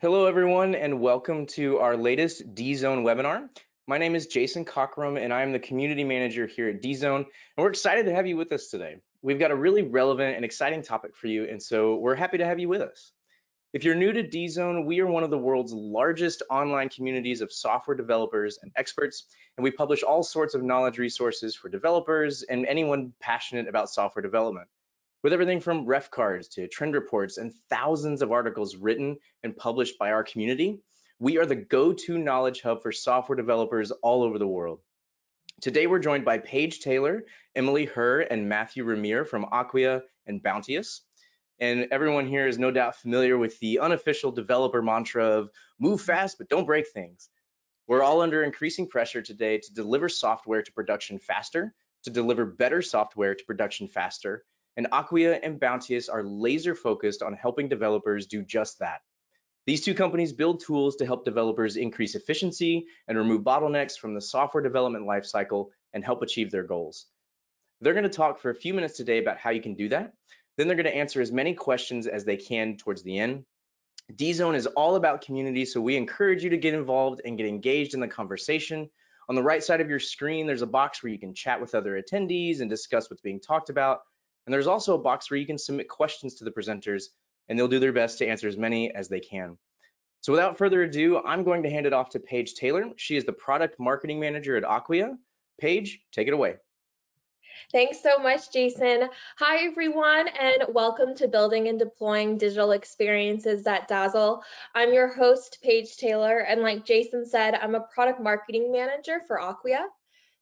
Hello, everyone, and welcome to our latest D-Zone webinar. My name is Jason Cockrum, and I am the community manager here at D-Zone, and we're excited to have you with us today. We've got a really relevant and exciting topic for you, and so we're happy to have you with us. If you're new to D-Zone, we are one of the world's largest online communities of software developers and experts, and we publish all sorts of knowledge resources for developers and anyone passionate about software development. With everything from ref cards to trend reports and thousands of articles written and published by our community, we are the go-to knowledge hub for software developers all over the world. Today, we're joined by Paige Taylor, Emily Herr, and Matthew Ramir from Acquia and Bounteous. And everyone here is no doubt familiar with the unofficial developer mantra of move fast, but don't break things. We're all under increasing pressure today to deliver software to production faster, to deliver better software to production faster, and Acquia and Bounteous are laser focused on helping developers do just that. These two companies build tools to help developers increase efficiency and remove bottlenecks from the software development lifecycle and help achieve their goals. They're going to talk for a few minutes today about how you can do that. Then they're going to answer as many questions as they can towards the end. D-Zone is all about community, so we encourage you to get involved and get engaged in the conversation. On the right side of your screen, there's a box where you can chat with other attendees and discuss what's being talked about. And there's also a box where you can submit questions to the presenters, and they'll do their best to answer as many as they can. So without further ado, I'm going to hand it off to Paige Taylor. She is the product marketing manager at Acquia. Paige, take it away. Thanks so much, Jason. Hi, everyone, and welcome to Building and Deploying Digital Experiences that Dazzle. I'm your host, Paige Taylor, and like Jason said, I'm a product marketing manager for Acquia.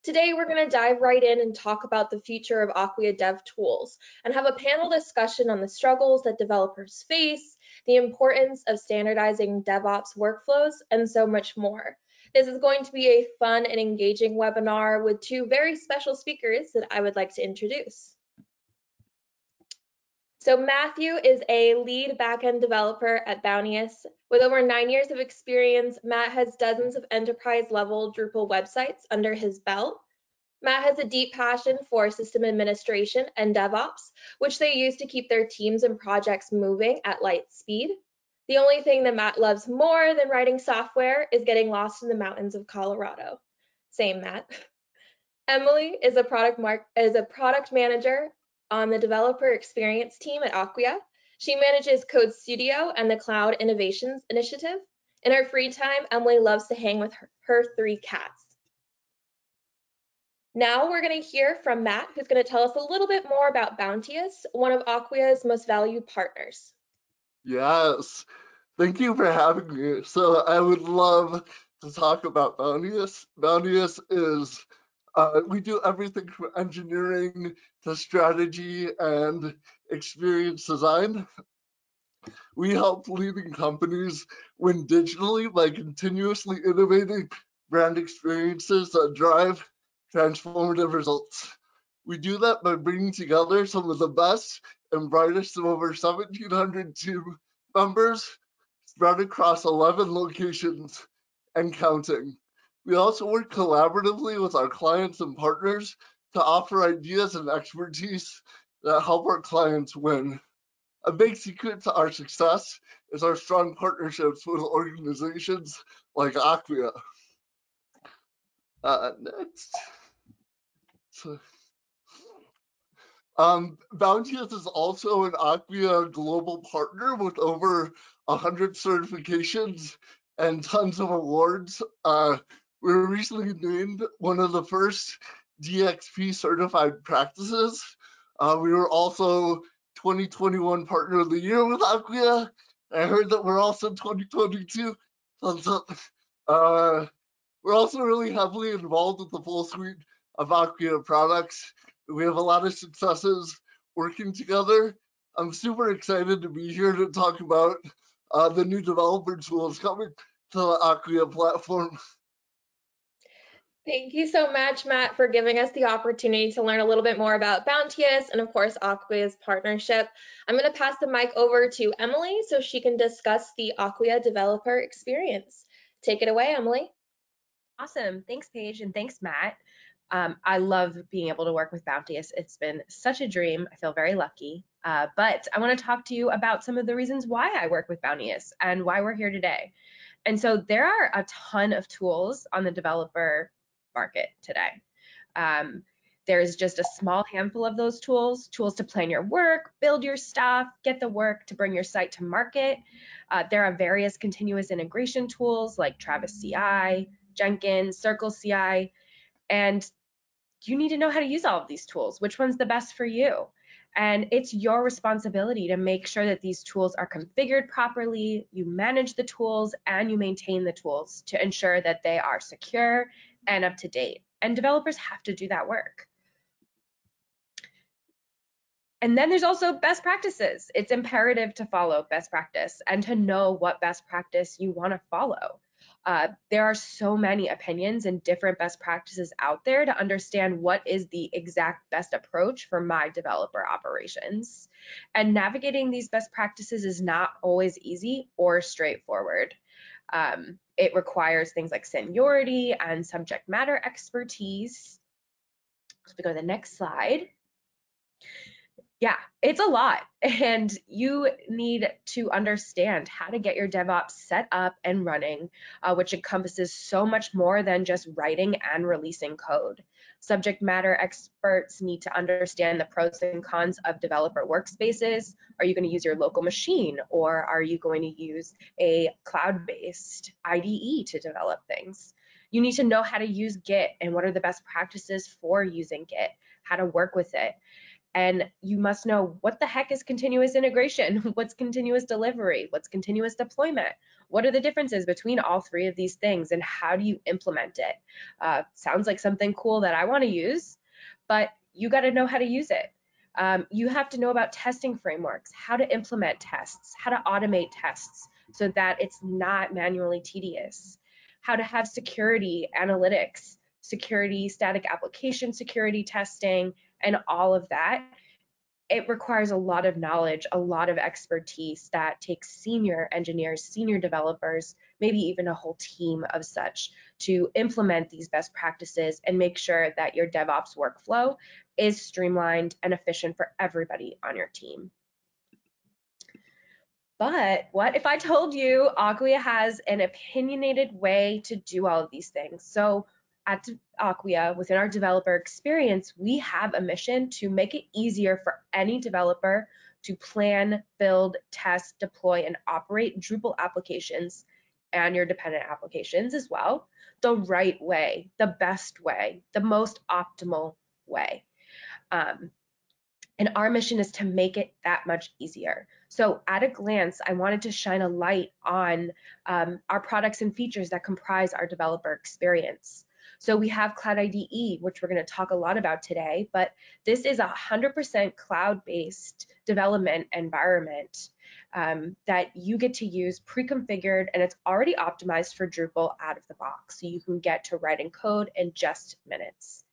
Today, we're going to dive right in and talk about the future of Acquia Dev Tools and have a panel discussion on the struggles that developers face, the importance of standardizing DevOps workflows, and so much more. This is going to be a fun and engaging webinar with two very special speakers that I would like to introduce. So Matthew is a lead backend developer at Bounteous. With over 9 years of experience, Matt has dozens of enterprise-level Drupal websites under his belt. Matt has a deep passion for system administration and DevOps, which they use to keep their teams and projects moving at light speed. The only thing that Matt loves more than writing software is getting lost in the mountains of Colorado. Same, Matt. Emily is a product manager on the developer experience team at Acquia. She manages Code Studio and the Cloud Innovations Initiative. In her free time, Emily loves to hang with her 3 cats. Now we're going to hear from Matt, who's going to tell us a little bit more about Bounteous, one of Acquia's most valued partners. Yes, thank you for having me. So I would love to talk about Bounteous. Bounteous is, we do everything from engineering to strategy and experience design. We help leading companies win digitally by continuously innovating brand experiences that drive transformative results. We do that by bringing together some of the best and brightest of over 1,700 team members spread across 11 locations and counting. We also work collaboratively with our clients and partners to offer ideas and expertise that help our clients win. A big secret to our success is our strong partnerships with organizations like Acquia. Next. So, Bounteous is also an Acquia global partner with over 100 certifications and tons of awards. We were recently named one of the first DXP certified practices. We were also 2021 Partner of the Year with Acquia. I heard that we're also 2022. We're also really heavily involved with the full suite of Acquia products. We have a lot of successes working together. I'm super excited to be here to talk about the new developer tools coming to the Acquia platform. Thank you so much, Matt, for giving us the opportunity to learn a little bit more about Bounteous and, of course, Acquia's partnership. I'm going to pass the mic over to Emily so she can discuss the Acquia developer experience. Take it away, Emily. Awesome. Thanks, Paige, and thanks, Matt. I love being able to work with Bounteous. It's been such a dream. I feel very lucky. But I want to talk to you about some of the reasons why I work with Bounteous and why we're here today. And so there are a ton of tools on the developer market today. There's just a small handful of those tools to plan your work, build your stuff, get the work to bring your site to market. There are various continuous integration tools like Travis CI, Jenkins, Circle CI, and you need to know how to use all of these tools. Which one's the best for you? And it's your responsibility to make sure that these tools are configured properly, you manage the tools, and you maintain the tools to ensure that they are secure and up to date. And developers have to do that work. And then there's also best practices. It's imperative to follow best practice and to know what best practice you want to follow. There are so many opinions and different best practices out there to understand what is the exact best approach for my developer operations. And navigating these best practices is not always easy or straightforward. It requires things like seniority and subject matter expertise. So we go to the next slide. Yeah, it's a lot, and you need to understand how to get your DevOps set up and running, which encompasses so much more than just writing and releasing code. Subject matter experts need to understand the pros and cons of developer workspaces. Are you going to use your local machine, or are you going to use a cloud-based IDE to develop things? You need to know how to use Git and what are the best practices for using Git, how to work with it. And you must know what the heck is continuous integration, what's continuous delivery, what's continuous deployment, what are the differences between all three of these things, and how do you implement it? Sounds like something cool that I want to use, but you got to know how to use it. You have to know about testing frameworks, how to implement tests, how to automate tests so that it's not manually tedious, how to have security analytics, security, static application security testing, and all of that. It requires a lot of knowledge, a lot of expertise that takes senior engineers, senior developers, maybe even a whole team of such to implement these best practices and make sure that your DevOps workflow is streamlined and efficient for everybody on your team. But what if I told you Acquia has an opinionated way to do all of these things? So at Acquia, within our developer experience, we have a mission to make it easier for any developer to plan, build, test, deploy, and operate Drupal applications and your dependent applications as well, the right way, the best way, the most optimal way. And our mission is to make it that much easier. So at a glance, I wanted to shine a light on our products and features that comprise our developer experience. So we have Cloud IDE, which we're going to talk a lot about today, but this is a 100% cloud-based development environment that you get to use pre-configured, and it's already optimized for Drupal out of the box. So you can get to writing code in just minutes.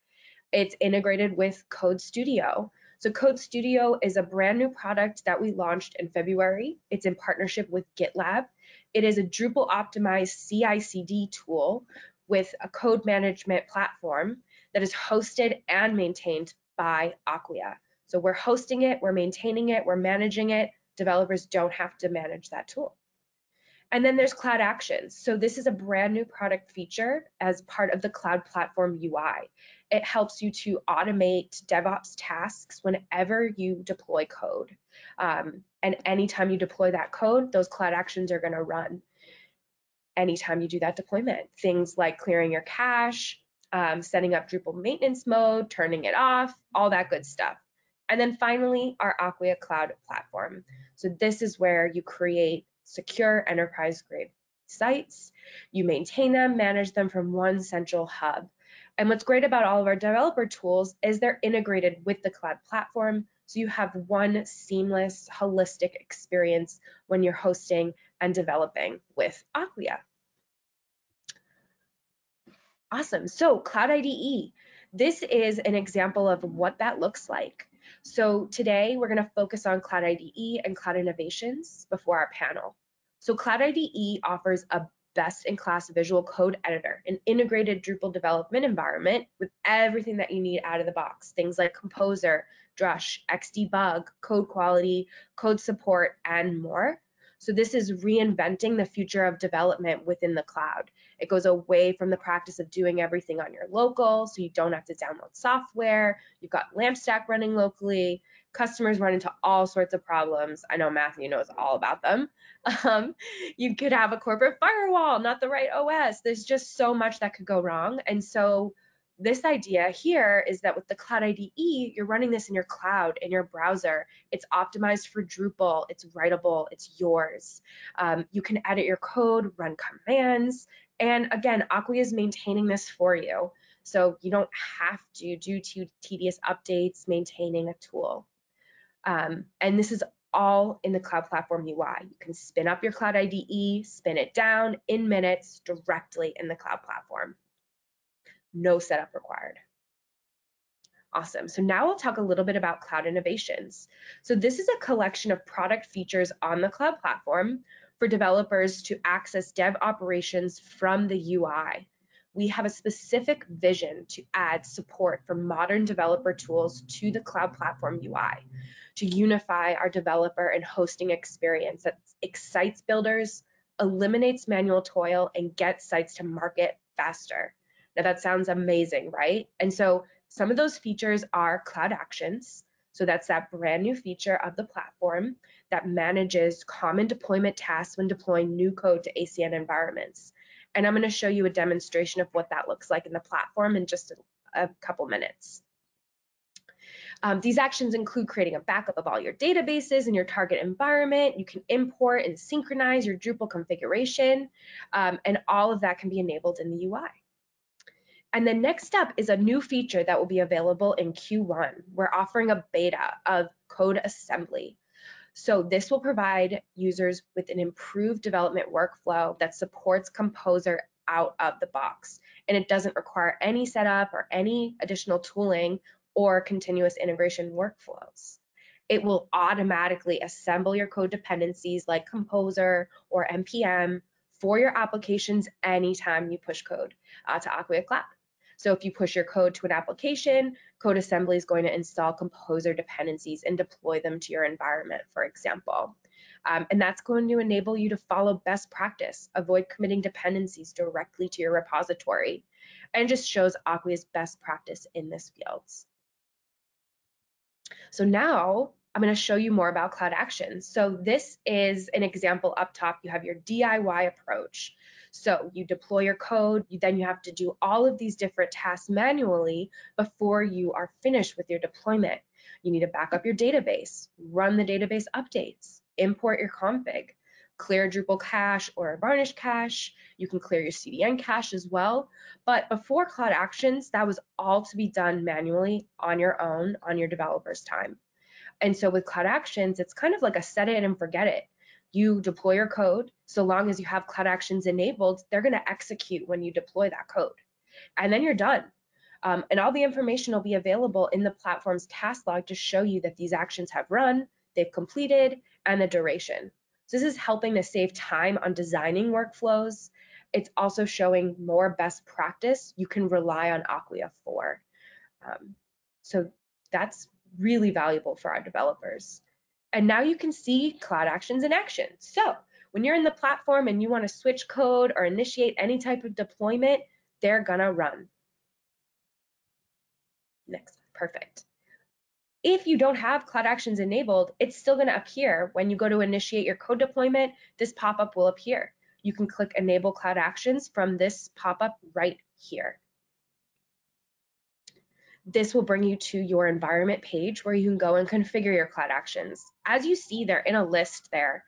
It's integrated with Code Studio. So Code Studio is a brand new product that we launched in February. It's in partnership with GitLab. It is a Drupal optimized CI/CD tool with a code management platform that is hosted and maintained by Acquia. So we're hosting it, we're maintaining it, we're managing it. Developers don't have to manage that tool. And then there's Cloud Actions. So this is a brand new product feature as part of the Cloud Platform UI. It helps you to automate DevOps tasks whenever you deploy code. And anytime you deploy that code, those Cloud Actions are going to run anytime you do that deployment. Things like clearing your cache, setting up Drupal maintenance mode, turning it off, all that good stuff. And then finally, our Acquia Cloud Platform. So this is where you create secure enterprise-grade sites. You maintain them, manage them from one central hub. And what's great about all of our developer tools is they're integrated with the cloud platform, so you have one seamless, holistic experience when you're hosting and developing with Acquia. Awesome. So Cloud IDE, this is an example of what that looks like. So today we're going to focus on Cloud IDE and Cloud Innovations before our panel. So Cloud IDE offers a best-in-class visual code editor, an integrated Drupal development environment with everything that you need out of the box, things like Composer, Drush, Xdebug, code quality, code support, and more. So this is reinventing the future of development within the cloud. It goes away from the practice of doing everything on your local, so you don't have to download software. You've got LampStack running locally. Customers run into all sorts of problems. I know Matthew knows all about them. You could have a corporate firewall, not the right OS. There's just so much that could go wrong. And so this idea here is that with the Cloud IDE, you're running this in your cloud, in your browser. It's optimized for Drupal. It's writable. It's yours. You can edit your code, run commands. And again, Acquia is maintaining this for you. So you don't have to do tedious updates maintaining a tool. And this is all in the Cloud Platform UI. You can spin up your Cloud IDE, spin it down in minutes directly in the Cloud Platform. No setup required. Awesome. So now we'll talk a little bit about cloud innovations. So this is a collection of product features on the Cloud Platform for developers to access dev operations from the UI. We have a specific vision to add support for modern developer tools to the Cloud Platform UI, to unify our developer and hosting experience that excites builders, eliminates manual toil, and gets sites to market faster. Now that sounds amazing, right? And so some of those features are Cloud Actions. So that's that brand new feature of the platform that manages common deployment tasks when deploying new code to ACN environments. And I'm going to show you a demonstration of what that looks like in the platform in just a couple minutes. These actions include creating a backup of all your databases in your target environment. You can import and synchronize your Drupal configuration, and all of that can be enabled in the UI. And the next up is a new feature that will be available in Q1. We're offering a beta of code assembly. So this will provide users with an improved development workflow that supports Composer out of the box. And it doesn't require any setup or any additional tooling or continuous integration workflows. It will automatically assemble your code dependencies like Composer or NPM for your applications anytime you push code to Acquia Cloud. So if you push your code to an application, Code Assembly is going to install Composer dependencies and deploy them to your environment, for example. And that's going to enable you to follow best practice, avoid committing dependencies directly to your repository, and just shows Acquia's best practice in this field. So now I'm going to show you more about Cloud Actions. So this is an example up top. You have your DIY approach. So you deploy your code, then you have to do all of these different tasks manually before you are finished with your deployment. You need to back up your database, run the database updates, import your config, clear Drupal cache or Varnish cache. You can clear your CDN cache as well. But before Cloud Actions, that was all to be done manually on your own, on your developer's time. And so with Cloud Actions, it's kind of like a set it and forget it. You deploy your code, so long as you have Cloud Actions enabled, they're going to execute when you deploy that code. And then you're done. And all the information will be available in the platform's task log to show you that these actions have run, they've completed, and the duration. So this is helping to save time on designing workflows. It's also showing more best practice you can rely on Acquia for. So that's really valuable for our developers. And now you can see Cloud Actions in action. So when you're in the platform and you want to switch code or initiate any type of deployment, they're gonna run. Next, perfect. If you don't have Cloud Actions enabled, it's still gonna appear when you go to initiate your code deployment, this pop-up will appear. You can click Enable Cloud Actions from this pop-up right here. This will bring you to your environment page where you can go and configure your Cloud Actions. As you see, they're in a list there.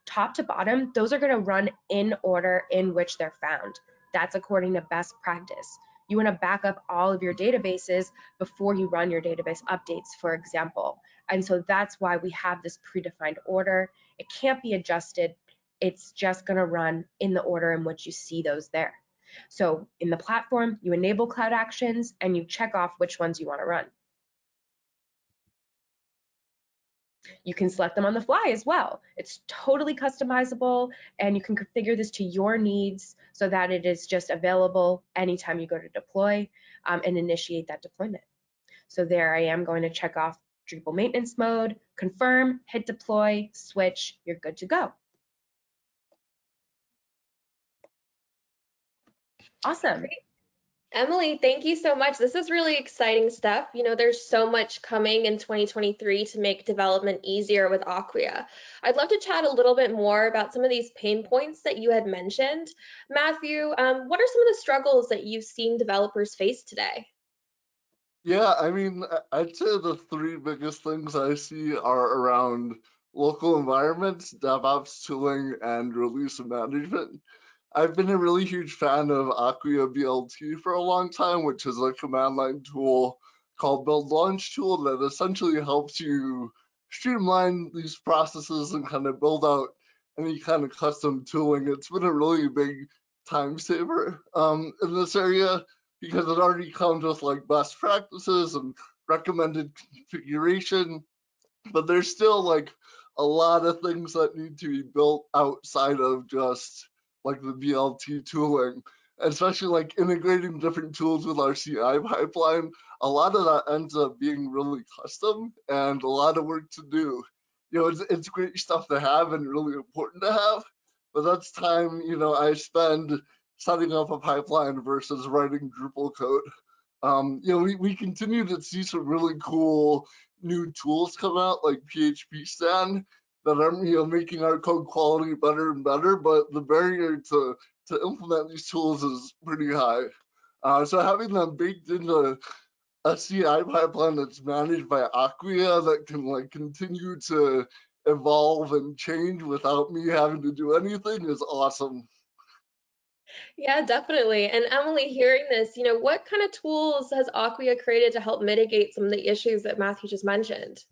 Top to bottom, those are going to run in order in which they're found. That's according to best practice. You want to back up all of your databases before you run your database updates, for example. And so that's why we have this predefined order. It can't be adjusted. It's just going to run in the order in which you see those there. So in the platform, you enable Cloud Actions and you check off which ones you want to run. You can select them on the fly as well. It's totally customizable, and you can configure this to your needs so that it is just available anytime you go to deploy and initiate that deployment. So there I am going to check off Drupal maintenance mode, confirm, hit deploy, switch, you're good to go. Awesome. Emily, thank you so much. This is really exciting stuff. You know, there's so much coming in 2023 to make development easier with Acquia. I'd love to chat a little bit more about some of these pain points that you had mentioned. Matthew, what are some of the struggles that you've seen developers face today? Yeah, I mean, I'd say the three biggest things I see are around local environments, DevOps tooling, and release management. I've been a really huge fan of Acquia BLT for a long time, which is a command line tool called Build Launch Tool that essentially helps you streamline these processes and kind of build out any kind of custom tooling. It's been a really big time saver in this area because it already comes with like best practices and recommended configuration, but there's still like a lot of things that need to be built outside of just like the BLT tooling, especially like integrating different tools with our CI pipeline. A lot of that ends up being really custom and a lot of work to do. You know, it's great stuff to have and really important to have, but that's time, you know, I spend setting up a pipeline versus writing Drupal code. You know, we continue to see some really cool new tools come out like PHP Stan that are, you know, making our code quality better and better, but the barrier to implement these tools is pretty high. So having them baked into a CI pipeline that's managed by Acquia that can like continue to evolve and change without me having to do anything is awesome. Yeah, definitely. And Emily, hearing this, you know, what kind of tools has Acquia created to help mitigate some of the issues that Matthew just mentioned?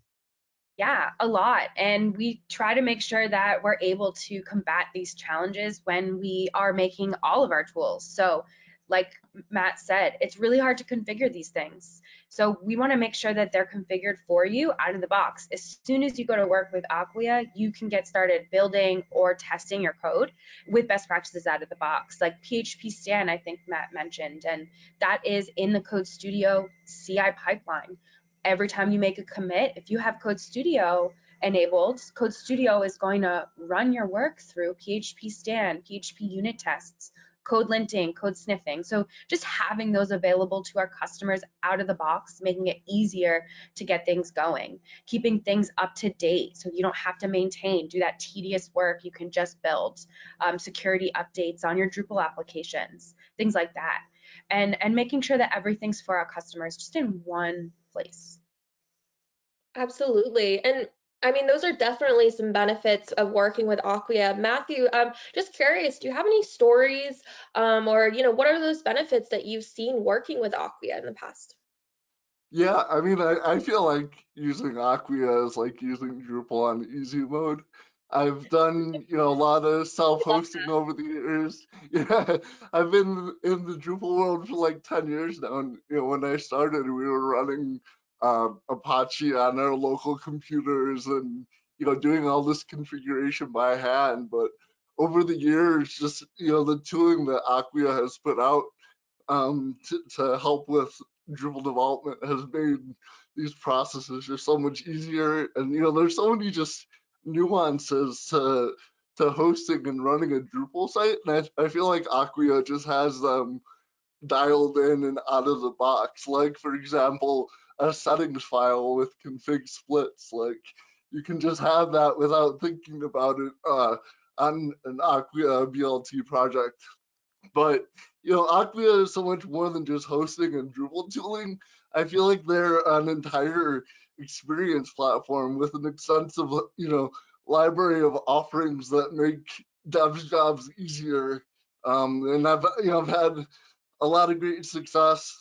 Yeah, a lot. And we try to make sure that we're able to combat these challenges when we are making all of our tools. So, like Matt said, it's really hard to configure these things. So, we want to make sure that they're configured for you out of the box. As soon as you go to work with Acquia, you can get started building or testing your code with best practices out of the box, like PHP Stan, I think Matt mentioned. And that is in the Code Studio CI pipeline. Every time you make a commit, if you have Code Studio enabled, Code Studio is going to run your work through PHP Stan, PHP unit tests, code linting, code sniffing. So just having those available to our customers out of the box, making it easier to get things going, keeping things up to date so you don't have to maintain, do that tedious work. You can just build security updates on your Drupal applications, things like that. And making sure that everything's for our customers just in one place. Absolutely. And I mean, those are definitely some benefits of working with Acquia. Matthew, just curious, do you have any stories or, you know, what are those benefits that you've seen working with Acquia in the past? Yeah, I mean, I feel like using Acquia is like using Drupal on easy mode. I've done, you know, a lot of self-hosting over the years. Yeah, I've been in the Drupal world for like 10 years now. And, you know, when I started, we were running Apache on our local computers and, you know, doing all this configuration by hand. But over the years, just, you know, the tooling that Acquia has put out to help with Drupal development has made these processes just so much easier. And you know, there's so many just nuances to hosting and running a Drupal site, and I feel like Acquia just has them dialed in and out of the box. Like for example, a settings file with config splits. Like you can just have that without thinking about it on an Acquia BLT project. But you know, Acquia is so much more than just hosting and Drupal tooling. I feel like they're an entire experience platform with an extensive, you know, library of offerings that make devs jobs easier. And I've had a lot of great success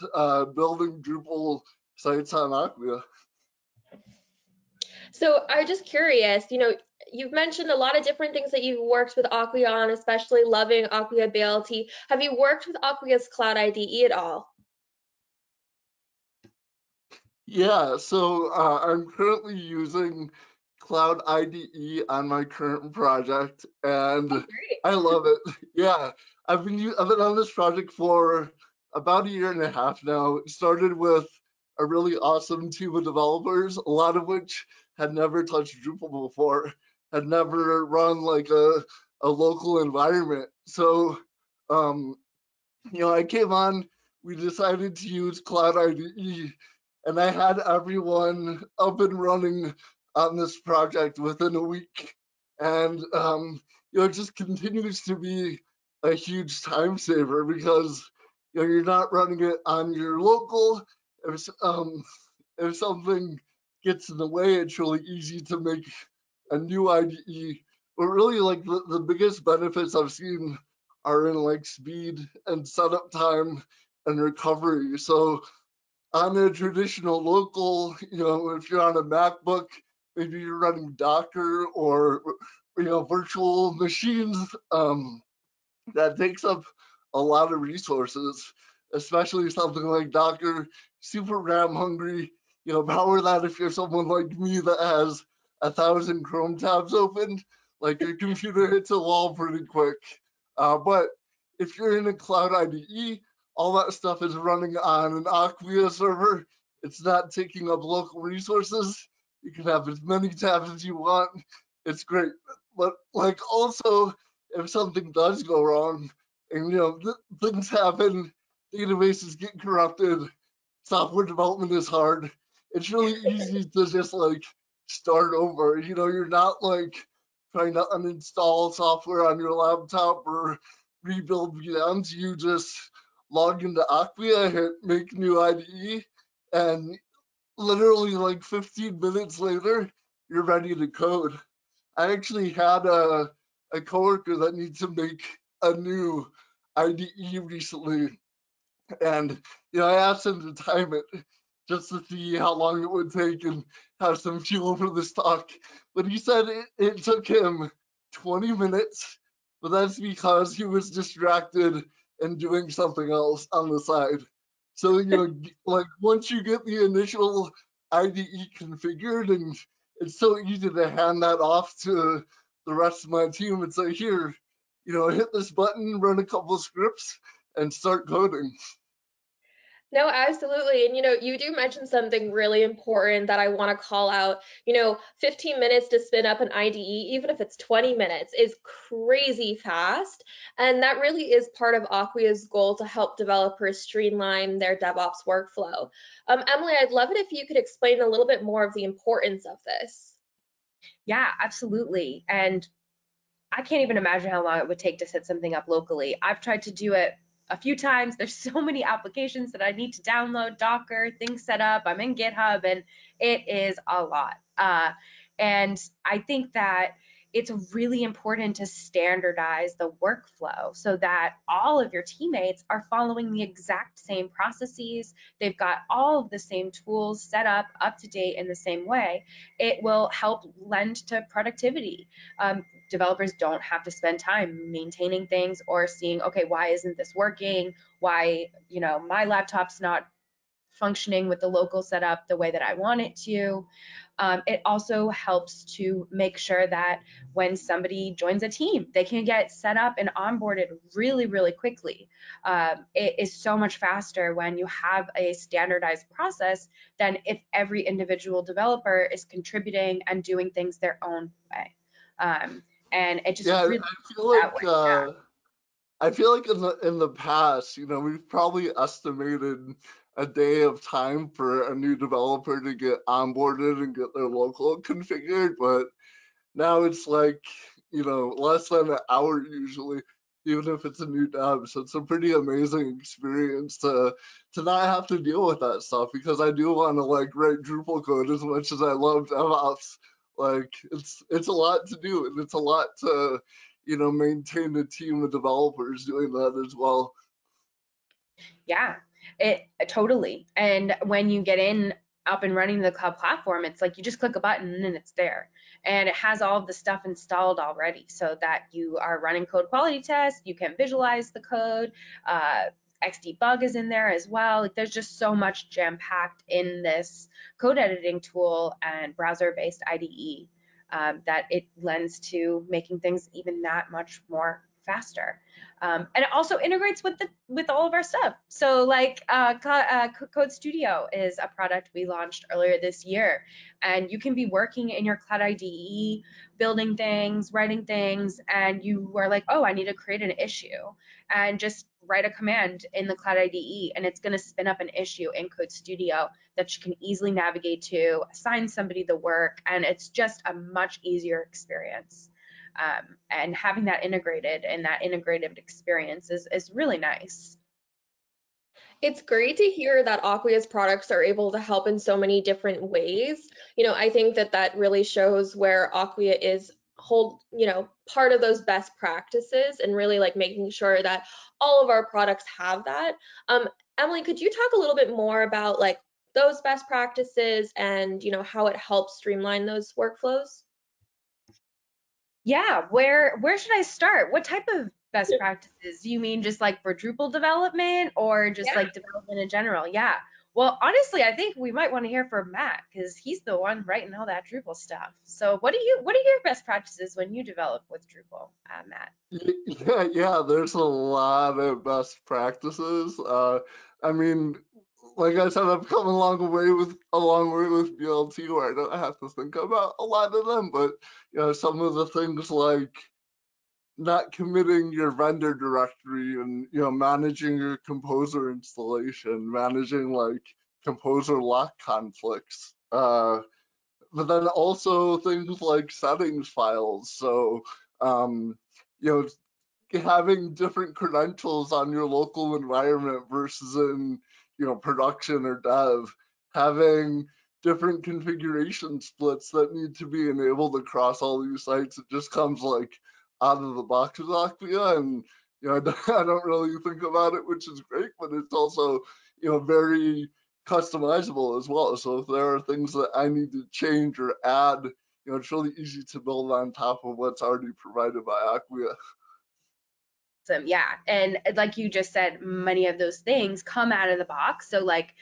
building Drupal sites on Acquia. So I'm just curious, you know, you've mentioned a lot of different things that you've worked with Acquia on, especially loving Acquia BLT. Have you worked with Acquia's Cloud IDE at all? Yeah, so I'm currently using Cloud IDE on my current project, and Great. I love it. Yeah, I've been on this project for about a year and a half now. It started with a really awesome team of developers, a lot of which had never touched Drupal before, had never run like a local environment. So, um, I came on, we decided to use Cloud IDE, and I had everyone up and running on this project within a week. And, it just continues to be a huge time saver because, you're not running it on your local. If something gets in the way, it's really easy to make a new IDE. But really, like the biggest benefits I've seen are in like speed and setup time and recovery. So on a traditional local, if you're on a MacBook, maybe you're running Docker or virtual machines. That takes up a lot of resources, especially something like Docker, super RAM hungry. Power that if you're someone like me that has 1,000 Chrome tabs open, like your computer hits a wall pretty quick. But if you're in a Cloud IDE, all that stuff is running on an Acquia server. It's not taking up local resources. You can have as many tabs as you want. It's great. But like also, if something does go wrong, and things happen, databases get corrupted, software development is hard. It's really easy to just like start over. You're not like trying to uninstall software on your laptop or rebuild VMs. You just log into Acquia, hit make new IDE, and literally like 15 minutes later, you're ready to code. I actually had a coworker that needs to make a new IDE recently, and I asked him to time it just to see how long it would take and have some fuel for this talk. But he said it took him 20 minutes, but that's because he was distracted and doing something else on the side. So, like once you get the initial IDE configured, and it's so easy to hand that off to the rest of my team and say, here, hit this button, run a couple scripts, and start coding. No, absolutely. And you do mention something really important that I want to call out. 15 minutes to spin up an IDE, even if it's 20 minutes, is crazy fast. And that really is part of Acquia's goal to help developers streamline their DevOps workflow. Emily, I'd love it if you could explain a little bit more of the importance of this. Yeah, absolutely. And I can't even imagine how long it would take to set something up locally. I've tried to do it a few times. There's so many applications that I need to download, Docker, things set up. I'm in GitHub, and it is a lot. And I think that it's really important to standardize the workflow so that all of your teammates are following the exact same processes. They've got all of the same tools set up to date in the same way. It will help lend to productivity. Developers don't have to spend time maintaining things or seeing, okay, why isn't this working? Why, my laptop's not functioning with the local setup the way that I want it to. It also helps to make sure that when somebody joins a team, they can get set up and onboarded really, really quickly. It is so much faster when you have a standardized process than if every individual developer is contributing and doing things their own way. And it just Yeah, really I feel that like way. Yeah. I feel like in the past, we've probably estimated a day of time for a new developer to get onboarded and get their local configured, but now it's like, less than an hour usually, even if it's a new dev. So it's a pretty amazing experience to not have to deal with that stuff, because I do want to like write Drupal code as much as I love DevOps. Like it's a lot to do, and it's a lot to maintain a team of developers doing that as well. Yeah, it totally. And when you get in up and running the cloud platform, it's like you just click a button and it's there. And it has all of the stuff installed already so that you are running code quality tests, you can visualize the code. Xdebug is in there as well. Like there's just so much jam packed in this code editing tool and browser based IDE. that it lends to making things even that much more faster. And it also integrates with all of our stuff. So like Code Studio is a product we launched earlier this year, and you can be working in your Cloud IDE, building things, writing things, and you are like, oh, I need to create an issue, and just write a command in the Cloud IDE, and it's going to spin up an issue in Code Studio that you can easily navigate to, assign somebody the work, and it's just a much easier experience. And having that integrated and that integrated experience is really nice. It's great to hear that Acquia's products are able to help in so many different ways. I think that really shows where Acquia is part of those best practices and really like making sure that all of our products have that. Emily, could you talk a little bit more about like those best practices and how it helps streamline those workflows? Yeah, where should I start? What type of best practices? Do you mean just like for Drupal development or just Yeah. like development in general? Yeah. Well, honestly, I think we might want to hear from Matt because he's the one writing all that Drupal stuff. So what are your best practices when you develop with Drupal, Matt? Yeah, there's a lot of best practices. I mean, like I said, I've come a long way with BLT where I don't have to think about a lot of them, but some of the things like not committing your vendor directory and managing your composer installation, managing like composer lock conflicts. But then also things like settings files. So you know having different credentials on your local environment versus in production or dev, having different configuration splits that need to be enabled across all these sites. It just comes like out of the box with Acquia, and I don't really think about it, which is great, but it's also very customizable as well. So if there are things that I need to change or add, it's really easy to build on top of what's already provided by Acquia. Yeah, and like you just said, many of those things come out of the box. So like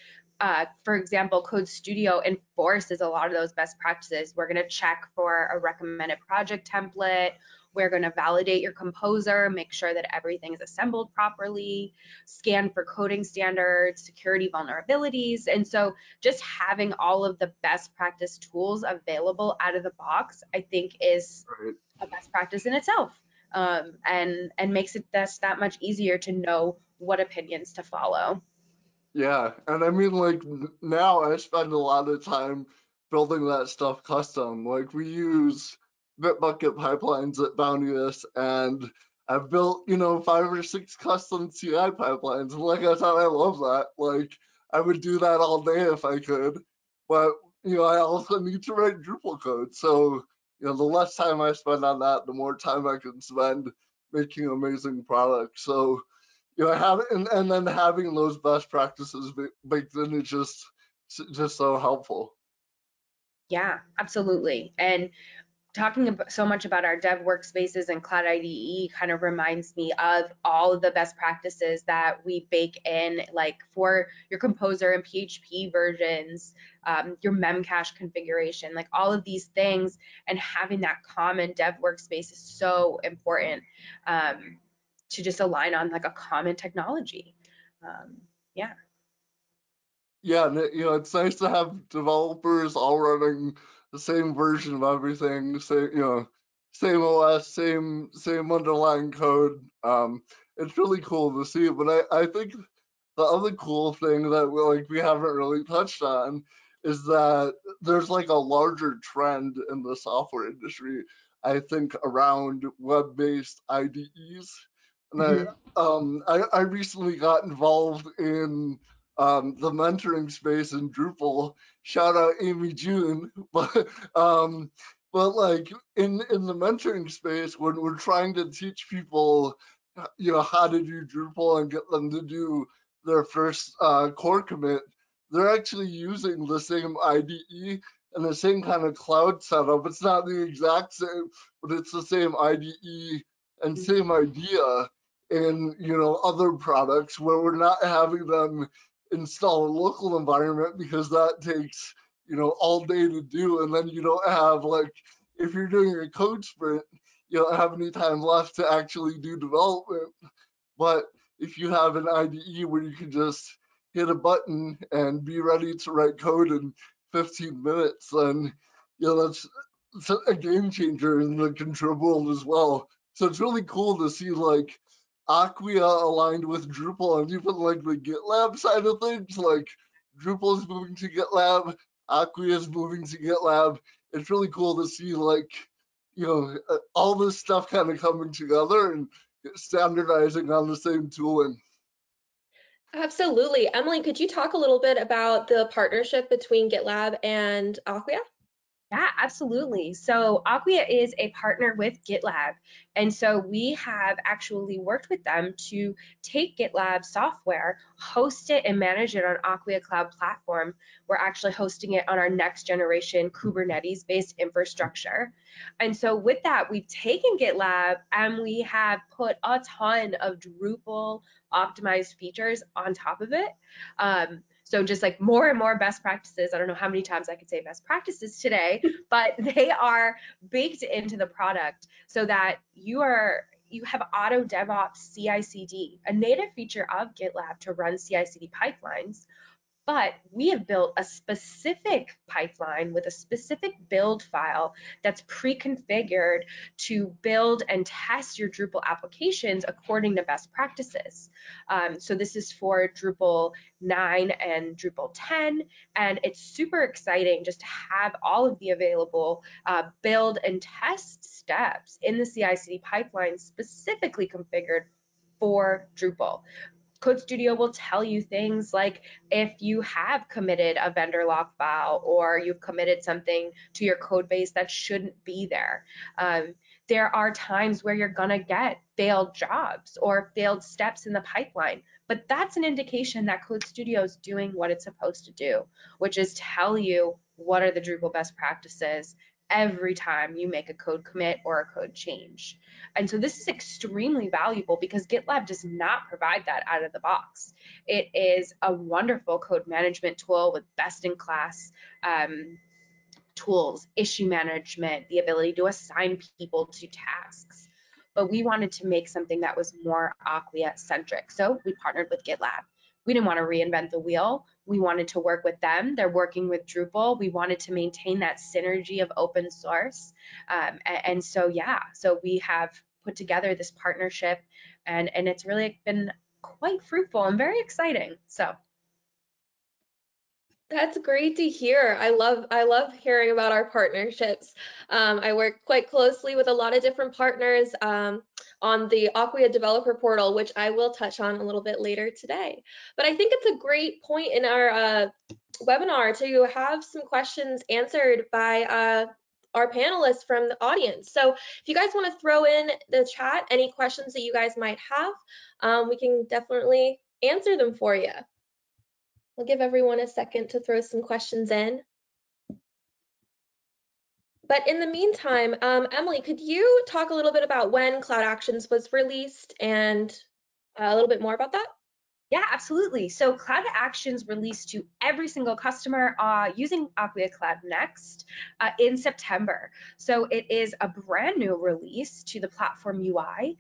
for example, Code Studio enforces a lot of those best practices. We're going to check for a recommended project template. We're going to validate your composer, make sure that everything is assembled properly, scan for coding standards, security vulnerabilities. And so just having all of the best practice tools available out of the box, I think is Right. a best practice in itself. And makes it that much easier to know what opinions to follow. Yeah, and I mean, like now I spend a lot of time building that stuff custom. Like we use Bitbucket pipelines at Bounteous, and I've built 5 or 6 custom CI pipelines. And like I said, I love that. Like I would do that all day if I could, but I also need to write Drupal code. So the less time I spend on that, the more time I can spend making amazing products. So and then having those best practices baked in is just so helpful. Yeah, absolutely. And talking so much about our dev workspaces and Cloud IDE kind of reminds me of all of the best practices that we bake in, like for your Composer and PHP versions, your Memcache configuration, like all of these things, and having that common dev workspace is so important to just align on like a common technology. Yeah. Yeah, and it's nice to have developers all running the same version of everything, same OS, same underlying code. It's really cool to see. But I think the other cool thing that we haven't really touched on is that there's like a larger trend in the software industry, I think, around web-based IDEs. And I recently got involved in the mentoring space in Drupal. Shout out Amy June. But like in the mentoring space, when we're trying to teach people how to do Drupal and get them to do their first core commit, they're actually using the same IDE and the same kind of cloud setup. It's not the exact same, but it's the same IDE and same idea in other products, where we're not having them install a local environment because that takes all day to do, and then you don't have like if you're doing a code sprint, you don't have any time left to actually do development. But if you have an IDE where you can just hit a button and be ready to write code in 15 minutes, then that's a game changer in the contrib world as well. So it's really cool to see like Acquia aligned with Drupal, and even like the GitLab side of things, like Drupal is moving to GitLab, Acquia is moving to GitLab. It's really cool to see like, all this stuff kind of coming together and standardizing on the same tooling. Absolutely. Emily, could you talk a little bit about the partnership between GitLab and Acquia? Yeah, absolutely. So Acquia is a partner with GitLab. And so we have actually worked with them to take GitLab software, host it and manage it on Acquia Cloud Platform. We're actually hosting it on our next generation Kubernetes-based infrastructure. And so with that, we've taken GitLab and we have put a ton of Drupal optimized features on top of it. So just like more and more best practices. I don't know how many times I could say best practices today, but they are baked into the product so that you have auto DevOps CI/CD, a native feature of GitLab to run CI/CD pipelines. But we have built a specific pipeline with a specific build file that's pre-configured to build and test your Drupal applications according to best practices. So this is for Drupal 9 and Drupal 10, and it's super exciting just to have all of the available build and test steps in the CI/CD pipeline specifically configured for Drupal. Code Studio will tell you things like if you have committed a vendor lock file or you've committed something to your code base that shouldn't be there. There are times where you're gonna get failed jobs or failed steps in the pipeline, but that's an indication that Code Studio is doing what it's supposed to do, which is tell you what are the Drupal best practices every time you make a code commit or a code change. And so this is extremely valuable because GitLab does not provide that out of the box. It is a wonderful code management tool with best-in-class tools, issue management, the ability to assign people to tasks. But we wanted to make something that was more Acquia-centric. So we partnered with GitLab. We didn't want to reinvent the wheel. We wanted to work with them. They're working with Drupal. We wanted to maintain that synergy of open source. And so, yeah, so we have put together this partnership and it's really been quite fruitful and very exciting. So That's great to hear. I love hearing about our partnerships. I work quite closely with a lot of different partners on the Acquia developer portal, which I will touch on a little bit later today. But I think it's a great point in our webinar to have some questions answered by our panelists from the audience. So if you guys want to throw in the chat any questions that you guys might have, we can definitely answer them for you. I'll give everyone a second to throw some questions in. But in the meantime, Emily, could you talk a little bit about when Cloud Actions was released and a little bit more about that? yeah, absolutely. So Cloud Actions released to every single customer using Acquia Cloud Next in September. So it is a brand new release to the platform UI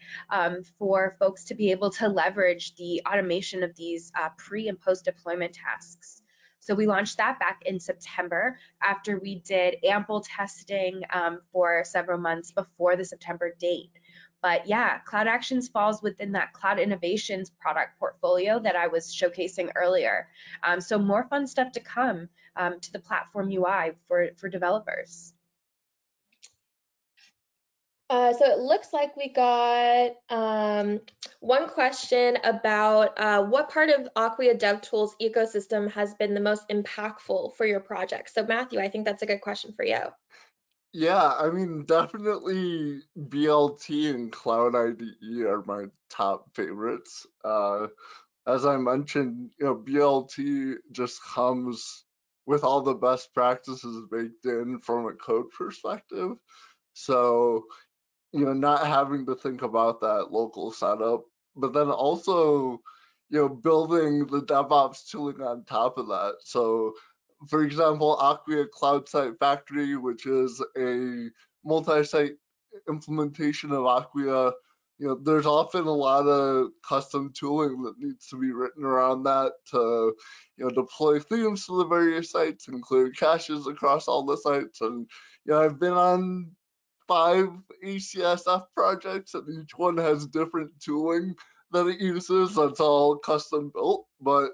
for folks to be able to leverage the automation of these pre and post deployment tasks. So we launched that back in September after we did ample testing for several months before the September date. But yeah, Cloud Actions falls within that Cloud Innovations product portfolio that I was showcasing earlier. So more fun stuff to come to the platform UI for developers. So it looks like we got one question about what part of Acquia DevTools ecosystem has been the most impactful for your project. So Matthew, I think that's a good question for you. Yeah, I mean, definitely BLT and Cloud IDE are my top favorites. As I mentioned, BLT just comes with all the best practices baked in from a code perspective. So, not having to think about that local setup, but then also, building the DevOps tooling on top of that. So, for example, Acquia Cloud Site Factory, which is a multi-site implementation of Acquia, there's often a lot of custom tooling that needs to be written around that to, deploy themes to the various sites and clear caches across all the sites. And, I've been on 5 ACSF projects, and each one has different tooling that it uses. That's all custom built. But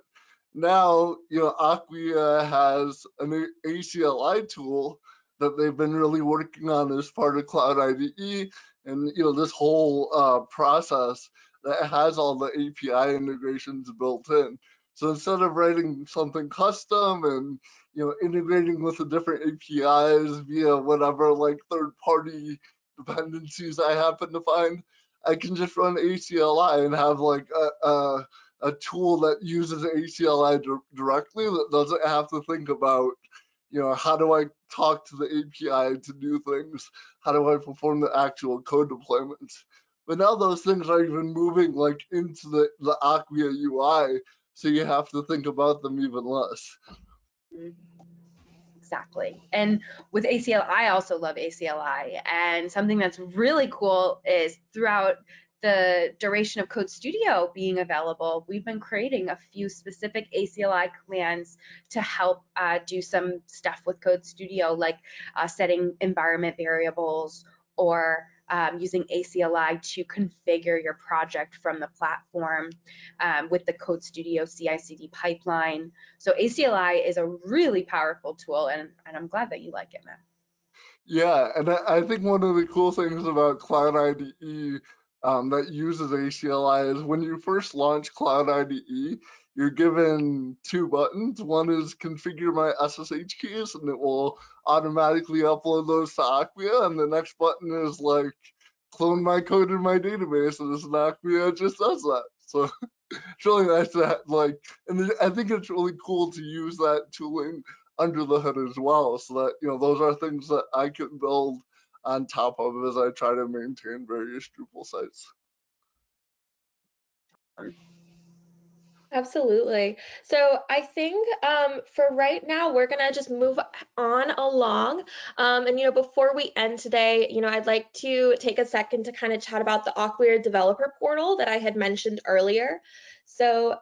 now, Acquia has an ACLI tool that they've been really working on as part of Cloud IDE, and this whole process that has all the API integrations built in. So instead of writing something custom and integrating with the different APIs via whatever like third-party dependencies I happen to find, I can just run ACLI and have like a tool that uses ACLI directly, that doesn't have to think about, how do I talk to the API to do things? How do I perform the actual code deployments? But now those things are even moving like into the Acquia UI, so you have to think about them even less. Exactly. And with ACLI, I also love ACLI. And something that's really cool is throughout the duration of Code Studio being available, we've been creating a few specific ACLI commands to help do some stuff with Code Studio, like setting environment variables or using ACLI to configure your project from the platform with the Code Studio CI/CD pipeline. So ACLI is a really powerful tool, and I'm glad that you like it, Matt. Yeah, and I think one of the cool things about Cloud IDE that uses ACLI is when you first launch Cloud IDE, you're given 2 buttons. One is configure my SSH keys, and it will automatically upload those to Acquia. And the next button is like clone my code in my database, and this Acquia just does that. So it's really nice to and I think it's really cool to use that tooling under the hood as well, so that those are things that I can build on top of as I try to maintain various Drupal sites. Absolutely. So I think for right now, we're going to just move on along. And before we end today, I'd like to take a second to kind of chat about the Acquia developer portal that I had mentioned earlier. So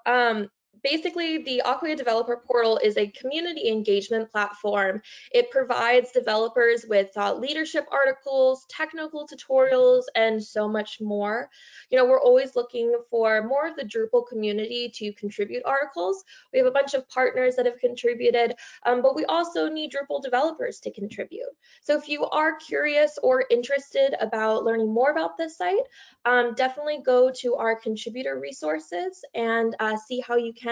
basically, the Acquia developer portal is a community engagement platform. It provides developers with leadership articles, technical tutorials, and so much more. We're always looking for more of the Drupal community to contribute articles. We have a bunch of partners that have contributed, but we also need Drupal developers to contribute. So if you are curious or interested about learning more about this site, definitely go to our contributor resources and see how you can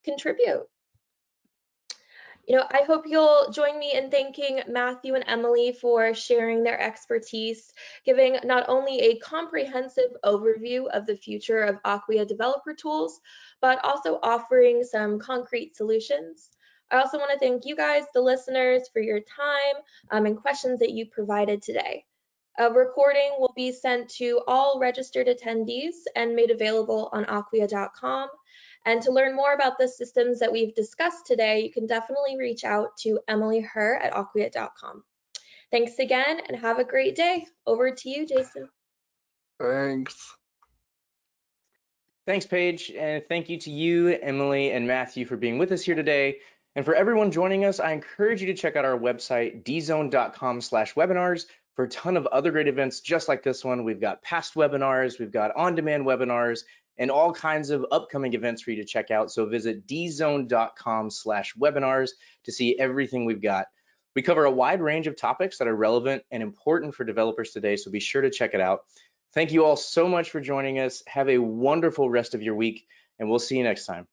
contribute. I hope you'll join me in thanking Matthew and Emily for sharing their expertise, giving not only a comprehensive overview of the future of Acquia developer tools, but also offering some concrete solutions. I also want to thank you guys, the listeners, for your time and questions that you provided today. A recording will be sent to all registered attendees and made available on acquia.com. And to learn more about the systems that we've discussed today, you can definitely reach out to Emily Herr at acquia.com. Thanks again and have a great day. Over to you, Jason. Thanks. Thanks, Paige, and thank you to you, Emily, and Matthew for being with us here today. And for everyone joining us, I encourage you to check out our website, dzone.com/webinars, for a ton of other great events just like this one. We've got past webinars, we've got on-demand webinars, and all kinds of upcoming events for you to check out. So visit dzone.com/webinars to see everything we've got. We cover a wide range of topics that are relevant and important for developers today, so be sure to check it out. Thank you all so much for joining us. Have a wonderful rest of your week, and we'll see you next time.